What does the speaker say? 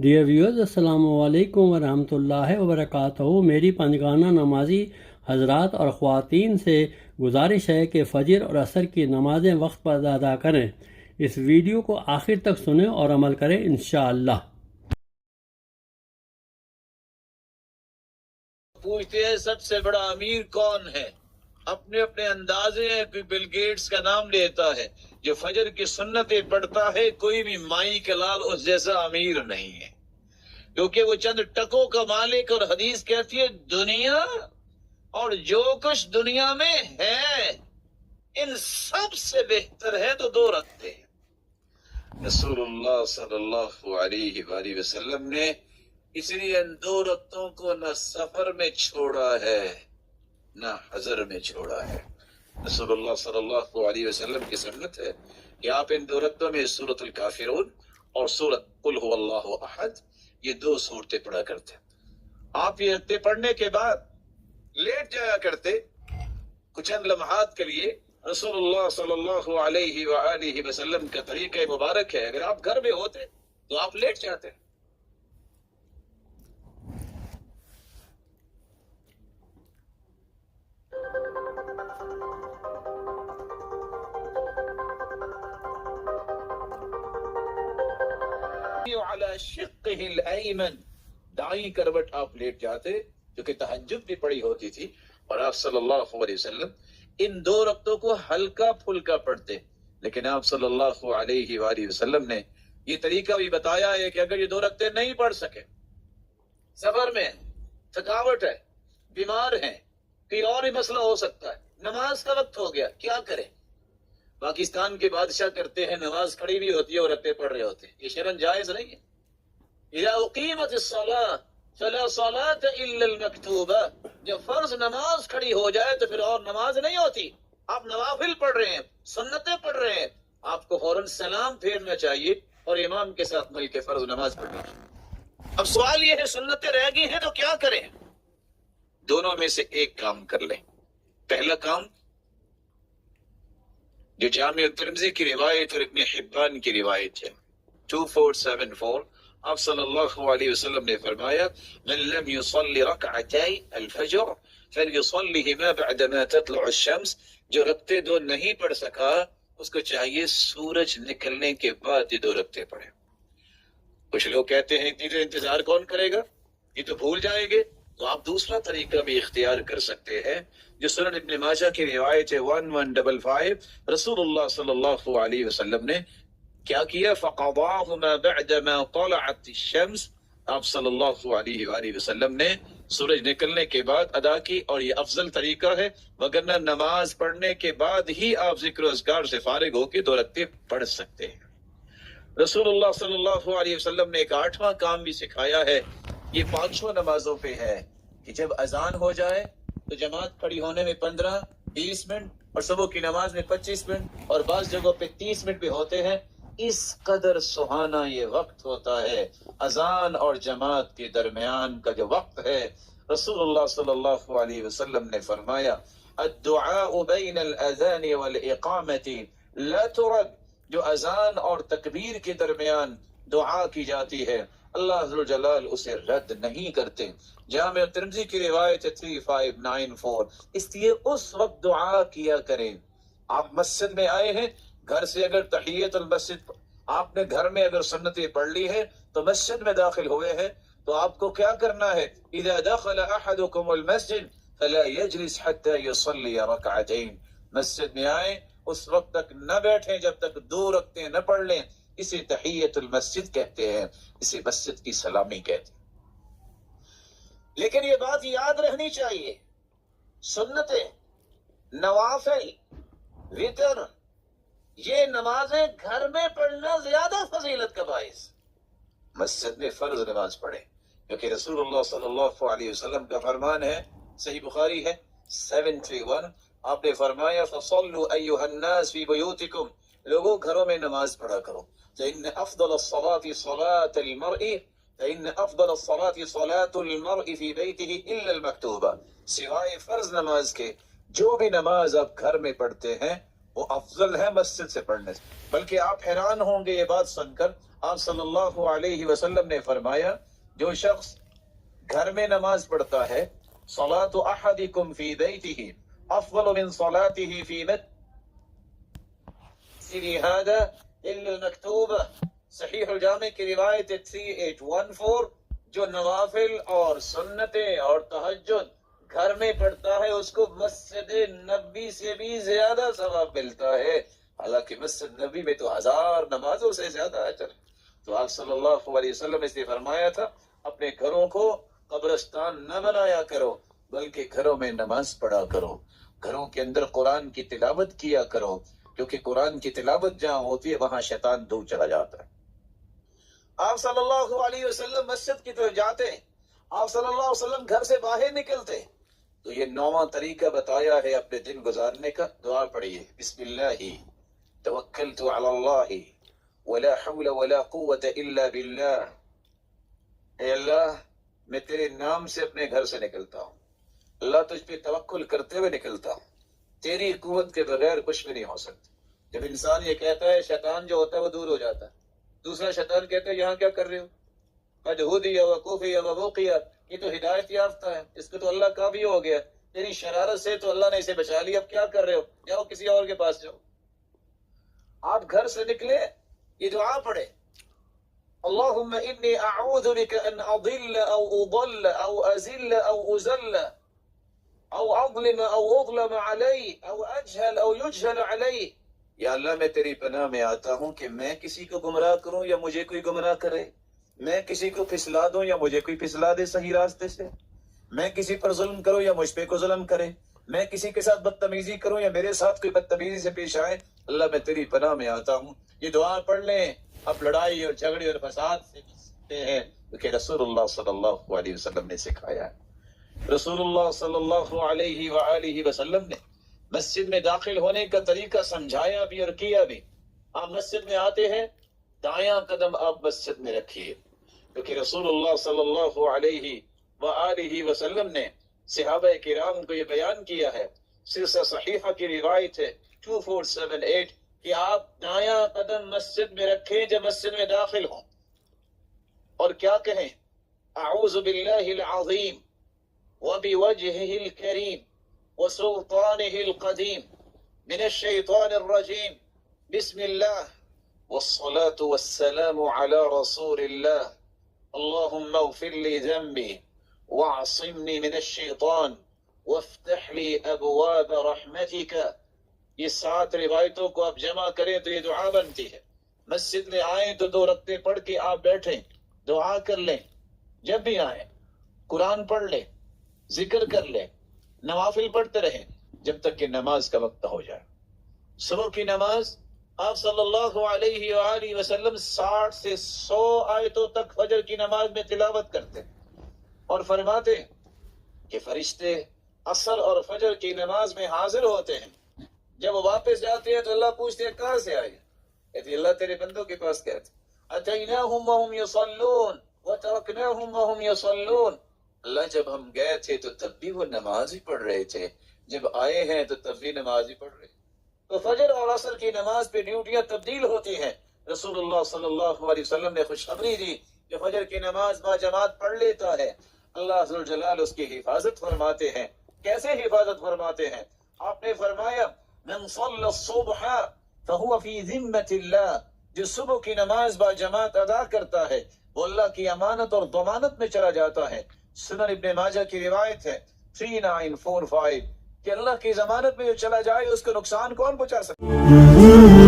Dear viewers, السلام علیکم ورحمۃ اللہ وبرکاتہ۔ میری پنجگانہ نمازی حضرات اور خواتین سے گزارش ہے کہ فجر اور عصر کی نمازیں وقت پر ادا کریں۔ اس ویڈیو کو آخر تک سنیں اور عمل کریں انشاءاللہ۔ پوچھتے ہیں سب سے بڑا امیر کون ہے؟ اپنے اپنے اندازے ہیں، کوئی بل گیٹس کا نام لیتا ہے، جو فجر کی سنتیں پڑھتا ہے کوئی بھی مائی کا لال اس جیسا امیر نہیں ہے، کیونکہ وہ چند ٹکوں کا مالک، اور حدیث کہتی ہے دنیا اور جو کچھ دنیا میں ہے ان سب سے بہتر ہے تو دو رکھتے ہیں۔ رسول اللہ صلی اللہ علیہ وآلہ وسلم نے اس لیے ان دو رکعتوں کو نہ سفر میں چھوڑا ہے نہ حضر میں چھوڑا ہے۔ رسول اللہ صلی اللہ علیہ وسلم کی سنت ہے کہ آپ ان دو رکعتوں میں سورۃ الکافرون اور سورۃ قل هو اللہ احد، یہ دو سورتیں پڑھا کرتے۔ آپ یہ رکعتیں پڑھنے کے بعد لیٹ جایا کرتے کچھ چند لمحات کے لیے۔ رسول اللہ صلی اللہ علیہ وآلہ وسلم کا طریقہ مبارک ہے، اگر آپ گھر میں ہوتے تو آپ لیٹ جاتے۔ على شقه الایمن، دائیں کروٹ آپ لیٹ جاتے، جو کہ تہجد بھی پڑی ہوتی تھی، اور آپ صلی اللہ علیہ وسلم ان دو رکعتوں کو ہلکا پھلکا پڑھتے۔ لیکن آپ صلی اللہ علیہ وآلہ وسلم نے یہ طریقہ بھی بتایا ہے کہ اگر یہ دو رکعتیں نہیں پڑھ سکے، سفر میں تھکاوٹ ہے، بیمار ہیں، کوئی اور ہی مسئلہ ہو سکتا ہے، نماز کا وقت ہو گیا، کیا کریں؟ پاکستان کے بادشاہ کرتے ہیں، نماز کھڑی بھی ہوتی ہے اور رکعتیں پڑھ رہے ہوتے ہیں، یہ شرعاً جائز نہیں ہے۔ اذا اقیمت الصلاۃ فلا صلاۃ الا المکتوبہ، جب فرض نماز کھڑی ہو جائے تو پھر اور نماز نہیں ہوتی۔ آپ نوافل پڑھ رہے ہیں، سنتیں پڑھ رہے ہیں، آپ کو فوراً سلام پھیرنا چاہیے اور امام کے ساتھ مل کے فرض نماز پڑھنی چاہیے۔ اب سوال یہ ہے سنتیں رہ گئی ہیں تو کیا کریں؟ دونوں میں سے ایک کام کر لیں۔ پہلا کام جو جامع ترمذی کی روایت اور ابن حبان کی روایت ہے 2474، آپ صلی اللہ علیہ وسلم نے فرمایا من لم يصلي ركعتي الفجر فليصليهما بعدما تطلع الشمس، جو رکعتیں دو نہیں پڑھ سکا اس کو چاہیے سورج نکلنے کے بعد یہ دو رکعتیں پڑھے۔ کچھ لوگ کہتے ہیں اتنی دیر انتظار کون کرے گا، یہ تو بھول جائیں گے، تو آپ دوسرا طریقہ بھی اختیار کر سکتے ہیں جو سنن ابن ماجہ کی روایت ہے 1155۔ رسول اللہ صلی اللہ علیہ وسلم نے کیا کیا؟ فَقَضَاهُمَا بَعْدَمَا طَلَعَتِ الشَّمْسِ، آپ صلی اللہ علیہ وآلہ وسلم نے سورج نکلنے کے بعد ادا کی، اور یہ افضل طریقہ ہے، وگرنہ نماز پڑھنے کے بعد ہی آپ ذکر و اذکار سے فارغ ہو کے دو رکعتیں پڑھ سکتے ہیں۔ رسول اللہ صلی اللہ علیہ وسلم نے ایک آٹھواں کام بھی سکھایا ہے، یہ پانچوں نمازوں پہ ہے کہ جب اذان ہو جائے تو جماعت کھڑی ہونے میں 15-20 منٹ، اور صبح کی نماز میں 25 منٹ، اور بعض جگہوں پہ 30 منٹ بھی ہوتے ہیں۔ اس قدر سہانا یہ وقت ہوتا ہے اذان اور جماعت کے درمیان کا جو وقت ہے۔ رسول اللہ صلی اللہ علیہ وسلم نے فرمایا الدعاء بین الاذان والاقامت لا ترد، جو اذان اور تکبیر کے درمیان دعا کی جاتی ہے اللہ عز و جلال اسے رد نہیں کرتے۔ جامع ترمذی کی روایت 3594، اس لیے اس وقت دعا کیا کریں۔ آپ مسجد میں آئے ہیں، گھر سے اگر تحیت المسجد آپ نے گھر میں اگر سنتیں پڑھ لی ہے تو مسجد میں داخل ہوئے ہیں تو آپ کو کیا کرنا ہے؟ اذا دخل احدكم المسجد فلا يجلس حتى يصلي ركعتين، مسجد میں آئیں اس وقت تک نہ بیٹھیں جب تک دو رکعتیں نہ پڑھ لیں، اسے تحیت المسجد کہتے ہیں، اسے مسجد کی سلامی کہتے ہیں۔ لیکن یہ بات یاد رہنی چاہیے، سنتیں، نوافل، وتر، یہ نمازیں گھر میں پڑھنا زیادہ فضیلت کا باعث، مسجد میں فرض نماز پڑھیں، کیونکہ رسول اللہ صلی اللہ علیہ وسلم کا فرمان ہے، صحیح بخاری ہے 731، آپ نے فرمایا فصلوا ایھا الناس فی بیوتکم، لوگوں گھروں میں نماز پڑھا کرو، فإن افضل الصلاة صلاة المرء فإن افضل الصلاة صلاة المرء فی بیته الا المکتوبہ، سوائے فرض نماز کے جو بھی نماز آپ گھر میں پڑھتے ہیں وہ افضل ہے مسجد سے پڑھنے سے. بلکہ آپ حیران ہوں گے یہ بات سن کر. آپ صلی اللہ علیہ وسلم نے فرمایا جو شخص گھر میں نماز پڑھتا ہے صلاۃ احدکم فی بیتہ افضل من صلاته فی مسجد هذا الا المکتوبہ. صحیح الجامع کی روایت 3814. جو نوافل اور سنتیں اور تہجد گھر میں پڑھتا ہے اس کو مسجد نبی سے بھی زیادہ ثواب ملتا ہے. حالانکہ مسجد نبی میں تو 1000 نمازوں سے زیادہ اجر. تو آپ صلی اللہ علیہ وسلم نے فرمایا تھا اپنے گھروں کو قبرستان نہ بنایا کرو بلکہ گھروں میں نماز پڑھا کرو. گھروں کے اندر قرآن کی تلاوت کیا کرو کیونکہ قرآن کی تلاوت جہاں ہوتی ہے وہاں شیطان دور چلا جاتا ہے. آپ صلی اللہ علیہ وسلم مسجد کی طرف جاتے, آپ صلی اللہ علیہ وسلم گھر سے باہر نکلتے تو یہ 9واں طریقہ بتایا ہے اپنے دن گزارنے کا. دعا پڑھیے, بسم اللہ توکلت علی اللہ ولا حول ولا قوة الا باللہ. اے اللہ میں تیرے نام سے اپنے گھر سے نکلتا ہوں, اللہ تجھ پہ توکل کرتے ہوئے نکلتا ہوں, تیری قوت کے بغیر کچھ بھی نہیں ہو سکتا. جب انسان یہ کہتا ہے شیطان جو ہوتا ہے وہ دور ہو جاتا ہے. دوسرا شیطان کہتا ہے یہاں کیا کر رہے ہو, مجہودی و کوفی و بوقیہ, یہ تو ہدایت یافتہ ہے, اس کو تو اللہ کافی ہو گیا, تیری شرارت سے تو اللہ نے اسے بچا لیا, اب کیا کر رہے ہو, جاؤ کسی اور کے پاس جاؤ. آپ گھر سے نکلے یہ دعا پڑھے, اللہم انی اعوذ بک ان اضل او اضل او ازل او ازل او اظلم او اظلم علی او اجہل او یجہل علی. یا اللہ میں تیری پناہ میں آتا ہوں کہ میں کسی کو گمراہ کروں یا مجھے کوئی گمراہ کرے, میں کسی کو پھسلا دوں یا مجھے کوئی پھسلا دے صحیح راستے سے, میں کسی پر ظلم کروں یا مجھ پہ کو ظلم کرے, میں کسی کے ساتھ بدتمیزی کروں یا میرے ساتھ کوئی بدتمیزی سے پیش آئے, اللہ میں تیری پناہ میں آتا ہوں. یہ دعا پڑھ لیں. اب لڑائی اور جھگڑے اور فساد سے بچتے ہیں کہ رسول اللہ صلی اللہ علیہ وسلم نے سکھایا ہے. رسول اللہ صلی اللہ علیہ وآلہ وسلم نے مسجد میں داخل ہونے کا طریقہ سمجھایا بھی اور کیا بھی. آپ مسجد میں آتے ہیں دایاں قدم آپ مسجد میں رکھیے کیونکہ رسول اللہ صلی اللہ علیہ وآلہ وسلم نے صحابہ کرام کو یہ بیان کیا ہے. سلسلہ صحیحہ کی روایت ہے 2478 کہ آپ دایاں قدم مسجد میں رکھیں جب مسجد میں داخل ہوں اور کیا کہیں, اعوذ باللہ العظیم وبوجہہ الکریم وسلطانہ القدیم من الشیطان الرجیم بسم اللہ والصلاة والسلام علی رسول اللہ اللہم اغفر لی ذنبی واعصمنی من الشیطان وافتح لی ابواب رحمتک. یہ 7 روایتوں کو آپ جمع کریں تو یہ دعا بنتی ہے. مسجد میں آئیں تو 2 رکعتیں پڑھ کے آپ بیٹھیں, دعا کر لیں. جب بھی آئیں قرآن پڑھ لیں, ذکر کر لیں, نوافل پڑھتے رہیں جب تک کہ نماز کا وقت ہو جائے. صبح کی نماز آپ صلی اللہ علیہ وآلہ وسلم 60 سے 100 آیتوں تک فجر کی نماز میں تلاوت کرتے اور فرماتے کہ فرشتے عصر اور فجر کی نماز میں حاضر ہوتے ہیں. جب وہ واپس جاتے ہیں تو اللہ پوچھتے ہیں کہاں سے آئے, کہتے اللہ تیرے بندوں کے پاس گئے تھے. اتیناہم وہم یصلون وترکناہم وہم یصلون. اللہ جب ہم گئے تھے تو تب بھی وہ نماز ہی پڑھ رہے تھے, جب آئے ہیں تو تب بھی نماز ہی پڑھ رہے. تو فجر اور عصر کی نماز پہ ڈیوٹیاں تبدیل ہوتی ہیں. رسول اللہ صلی اللہ علیہ وسلم نے خوشخبری دی کہ فجر کی نماز با جماعت پڑھ لیتا ہے اللہ ذوالجلال اس کی حفاظت فرماتے ہیں. کیسے حفاظت فرماتے ہیں؟ آپ نے فرمایا من صلی الصبح فهو فی ذمۃ اللہ. جو صبح کی نماز با جماعت ادا کرتا ہے وہ اللہ کی امانت اور ضمانت میں چلا جاتا ہے. سنن ابن ماجہ کی روایت ہے 3945 کہ اللہ کی ضمانت میں جو چلا جائے اس کو نقصان کون پہنچا سکتا ہے؟